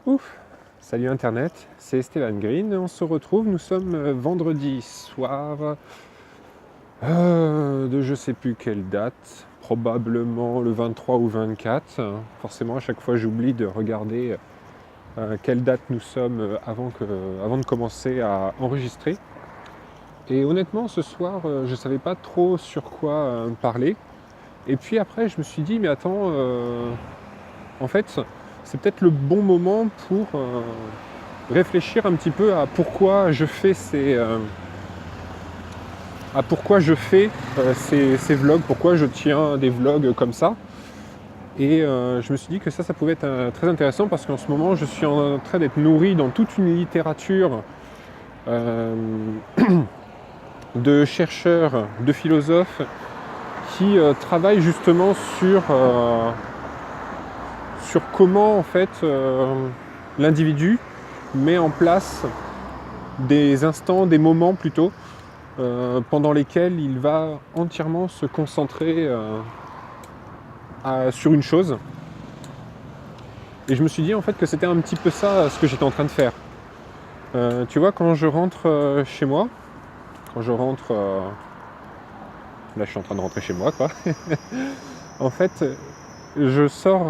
Ouf! Salut Internet, c'est Esteban Green. On se retrouve, nous sommes vendredi soir de je sais plus quelle date, probablement le 23 ou 24. Forcément, à chaque fois, j'oublie de regarder quelle date nous sommes avant de commencer à enregistrer. Et honnêtement, ce soir, je ne savais pas trop sur quoi parler. Et puis après, je me suis dit, mais attends, en fait, c'est peut-être le bon moment pour réfléchir un petit peu à pourquoi je fais ces vlogs, pourquoi je tiens des vlogs comme ça. Et je me suis dit que ça pouvait être très intéressant parce qu'en ce moment, je suis en train d'être nourri dans toute une littérature de chercheurs, de philosophes qui travaillent justement sur comment en fait l'individu met en place des instants, des moments plutôt, pendant lesquels il va entièrement se concentrer sur une chose. Et je me suis dit en fait que c'était un petit peu ça ce que j'étais en train de faire. Tu vois, quand je rentre chez moi, là je suis en train de rentrer chez moi quoi, en fait je sors,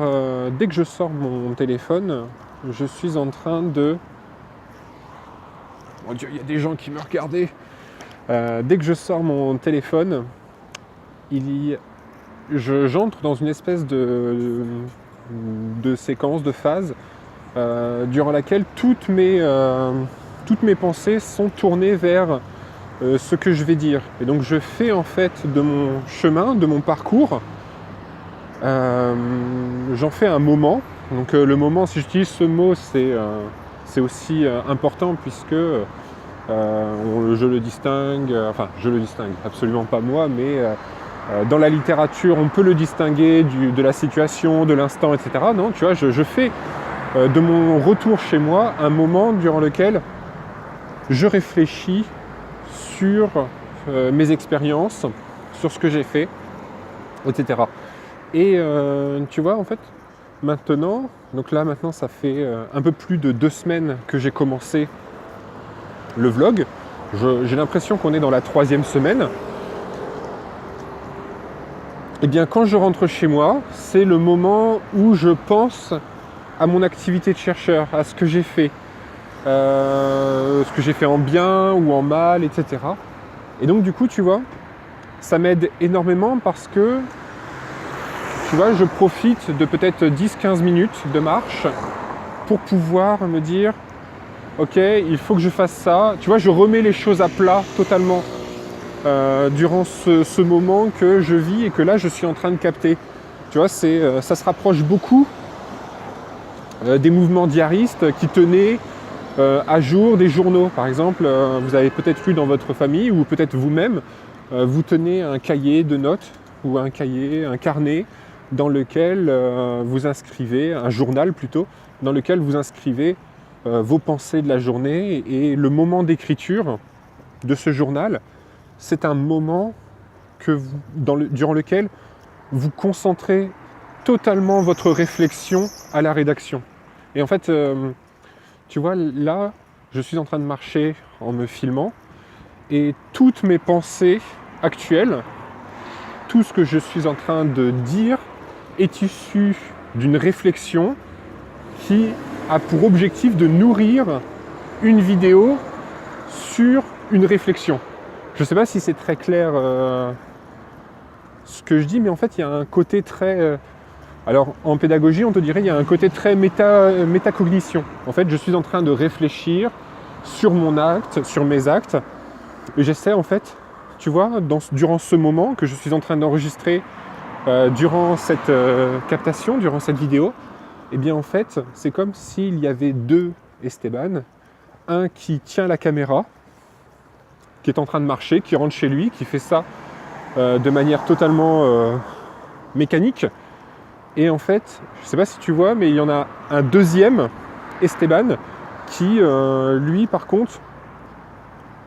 dès que je sors mon téléphone, je suis en train de... Mon Dieu, il y a des gens qui me regardaient. Dès que je sors mon téléphone, j'entre dans une espèce de séquence, de phase, durant laquelle toutes mes pensées sont tournées vers ce que je vais dire. Et donc je fais en fait de mon chemin, de mon parcours, j'en fais un moment. Donc le moment, si j'utilise ce mot, c'est aussi important puisque je le distingue, absolument pas moi, mais dans la littérature, on peut le distinguer de la situation, de l'instant, etc. Non, tu vois, je fais de mon retour chez moi un moment durant lequel je réfléchis sur mes expériences, sur ce que j'ai fait, etc. Et tu vois, en fait, maintenant, ça fait un peu plus de 2 semaines que j'ai commencé le vlog. J'ai l'impression qu'on est dans la 3e semaine. Et bien, quand je rentre chez moi, c'est le moment où je pense à mon activité de chercheur, à ce que j'ai fait. Ce que j'ai fait en bien ou en mal, etc. Et donc, du coup, tu vois, ça m'aide énormément parce que tu vois, je profite de peut-être 10-15 minutes de marche pour pouvoir me dire ok, il faut que je fasse ça. Tu vois, je remets les choses à plat totalement durant ce moment que je vis et que là je suis en train de capter. Tu vois, ça se rapproche beaucoup des mouvements diaristes qui tenaient à jour des journaux. Par exemple, vous avez peut-être lu dans votre famille ou peut-être vous-même, vous tenez un cahier de notes ou un carnet dans lequel vous inscrivez, un journal plutôt, dans lequel vous inscrivez vos pensées de la journée, et le moment d'écriture de ce journal, c'est un moment durant lequel vous concentrez totalement votre réflexion à la rédaction. Et en fait, tu vois, là, je suis en train de marcher en me filmant, et toutes mes pensées actuelles, tout ce que je suis en train de dire est issu d'une réflexion qui a pour objectif de nourrir une vidéo sur une réflexion. Je ne sais pas si c'est très clair ce que je dis, mais en fait il y a un côté très... alors en pédagogie on te dirait il y a un côté très métacognition. En fait je suis en train de réfléchir sur mon acte, sur mes actes, et j'essaie en fait, tu vois, durant ce moment que je suis en train d'enregistrer, durant cette captation, durant cette vidéo, et bien en fait c'est comme s'il y avait 2 Esteban, un qui tient la caméra, qui est en train de marcher, qui rentre chez lui, qui fait ça de manière totalement mécanique. Et en fait, je ne sais pas si tu vois, mais il y en a un deuxième, Esteban, qui lui par contre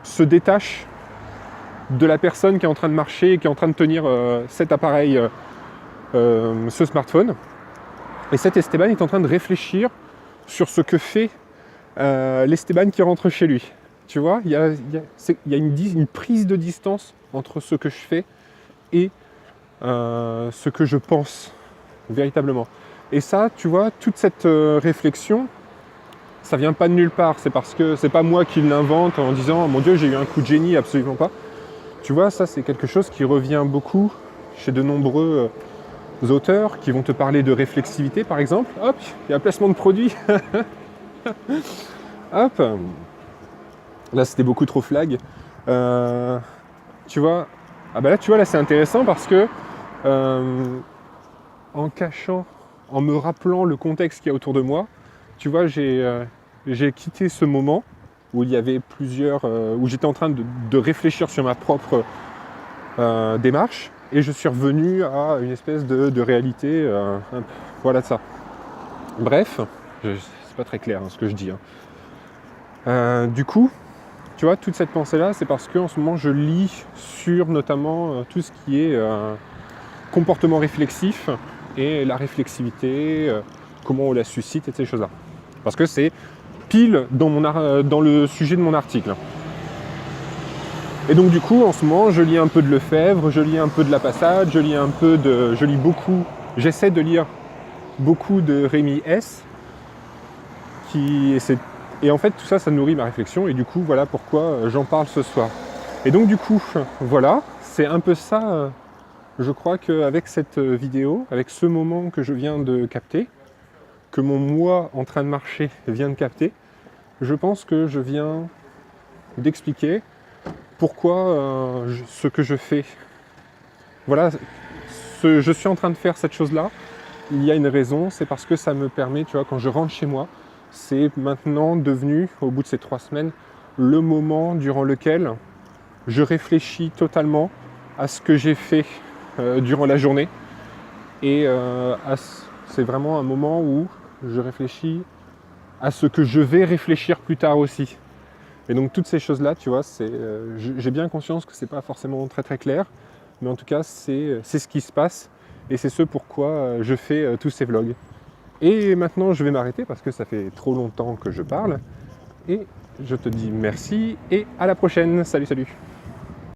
se détache de la personne qui est en train de marcher et qui est en train de tenir cet appareil, ce smartphone. Et cet Esteban est en train de réfléchir sur ce que fait l'Esteban qui rentre chez lui. Tu vois, il y a une prise de distance entre ce que je fais et ce que je pense véritablement. Et ça, tu vois, toute cette réflexion, ça vient pas de nulle part. C'est parce que c'est pas moi qui l'invente en disant oh, mon Dieu, j'ai eu un coup de génie, absolument pas. Tu vois, ça c'est quelque chose qui revient beaucoup chez de nombreux auteurs qui vont te parler de réflexivité par exemple. Hop, il y a un placement de produit. Hop. Là c'était beaucoup trop flag. Tu vois, ah bah là tu vois là c'est intéressant parce que en cachant, en me rappelant le contexte qu'il y a autour de moi, tu vois j'ai quitté ce moment où il y avait plusieurs, où j'étais en train de réfléchir sur ma propre démarche et je suis revenu à une espèce de réalité, voilà de ça. Bref, c'est pas très clair hein, ce que je dis. Hein. Du coup, tu vois, toute cette pensée-là, c'est parce qu'en ce moment, je lis sur notamment tout ce qui est comportement réflexif et la réflexivité, comment on la suscite et ces choses-là. Parce que c'est pile dans le sujet de mon article. Et donc du coup, en ce moment, je lis un peu de Lefebvre, je lis un peu de La Passade, j'essaie de lire beaucoup de Rémi S. Et en fait, tout ça, ça nourrit ma réflexion. Et du coup, voilà pourquoi j'en parle ce soir. Et donc du coup, voilà, c'est un peu ça, je crois qu'avec cette vidéo, avec ce moment que je viens de capter, que mon moi en train de marcher vient de capter, je pense que je viens d'expliquer pourquoi ce que je fais. Voilà, je suis en train de faire cette chose-là, il y a une raison, c'est parce que ça me permet, tu vois, quand je rentre chez moi, c'est maintenant devenu, au bout de ces 3 semaines, le moment durant lequel je réfléchis totalement à ce que j'ai fait durant la journée. Et c'est vraiment un moment où je réfléchis à ce que je vais réfléchir plus tard aussi. Et donc toutes ces choses-là, tu vois, j'ai bien conscience que c'est pas forcément très très clair, mais en tout cas c'est ce qui se passe et c'est ce pourquoi je fais tous ces vlogs. Et maintenant je vais m'arrêter parce que ça fait trop longtemps que je parle et je te dis merci et à la prochaine. Salut salut.